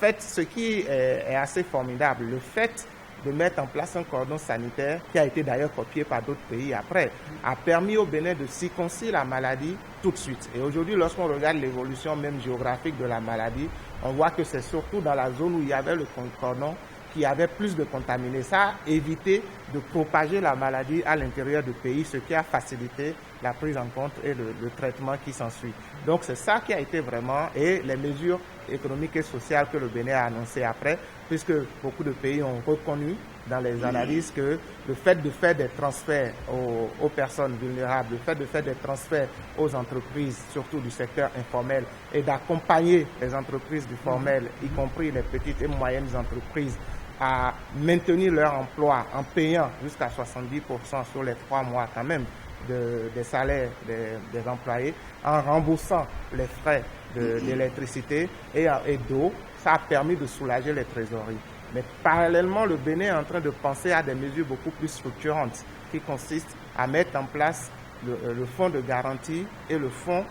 fait, ce qui est assez formidable, le fait de mettre en place un cordon sanitaire, qui a été d'ailleurs copié par d'autres pays après, a permis au Bénin de circonscrire la maladie tout de suite. Et aujourd'hui, lorsqu'on regarde l'évolution même géographique de la maladie, on voit que c'est surtout dans la zone où il y avait le cordon qui avait plus de contaminés. Ça a évité de propager la maladie à l'intérieur du pays, ce qui a facilité la prise en compte et le traitement qui s'ensuit. Donc c'est ça qui a été vraiment, et les mesures économiques et sociales que le Bénin a annoncées après, puisque beaucoup de pays ont reconnu dans les analyses que le fait de faire des transferts aux personnes vulnérables, le fait de faire des transferts aux entreprises, surtout du secteur informel, et d'accompagner les entreprises du formel, y compris les petites et moyennes entreprises, à maintenir leur emploi en payant jusqu'à 70% sur les 3 mois quand même des salaires des employés, en remboursant les frais d'électricité et d'eau. Ça a permis de soulager les trésoreries. Mais parallèlement, le Bénin est en train de penser à des mesures beaucoup plus structurantes qui consistent à mettre en place le fonds de garantie et le fonds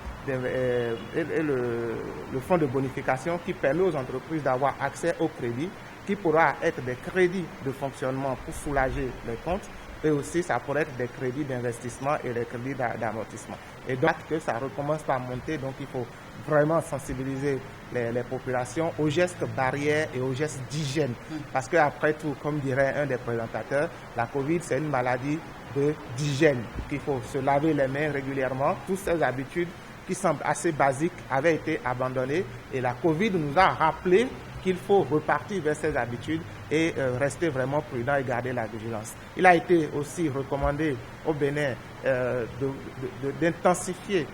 de bonification qui permet aux entreprises d'avoir accès au crédit, qui pourra être des crédits de fonctionnement pour soulager les comptes, et aussi ça pourrait être des crédits d'investissement et des crédits d'amortissement. Et donc que ça recommence par monter, donc il faut vraiment sensibiliser les populations aux gestes barrières et aux gestes d'hygiène. Parce qu'après tout, comme dirait un des présentateurs, la Covid, c'est une maladie d'hygiène. Il faut se laver les mains régulièrement. Toutes ces habitudes qui semblent assez basiques avaient été abandonnées, et la Covid nous a rappelé qu'il faut repartir vers ces habitudes et rester vraiment prudent et garder la vigilance. Il a été aussi recommandé au Bénin d'intensifier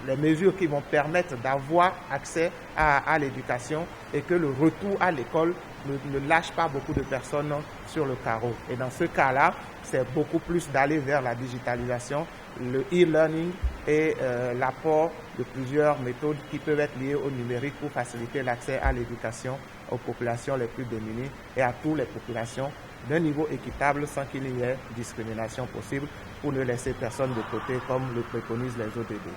les mesures qui vont permettre d'avoir accès à l'éducation, et que le retour à l'école ne lâche pas beaucoup de personnes sur le carreau. Et dans ce cas-là, c'est beaucoup plus d'aller vers la digitalisation, le e-learning et l'apport de plusieurs méthodes qui peuvent être liées au numérique pour faciliter l'accès à l'éducation aux populations les plus démunies et à toutes les populations d'un niveau équitable sans qu'il y ait discrimination possible, pour ne laisser personne de côté comme le préconisent les ODD.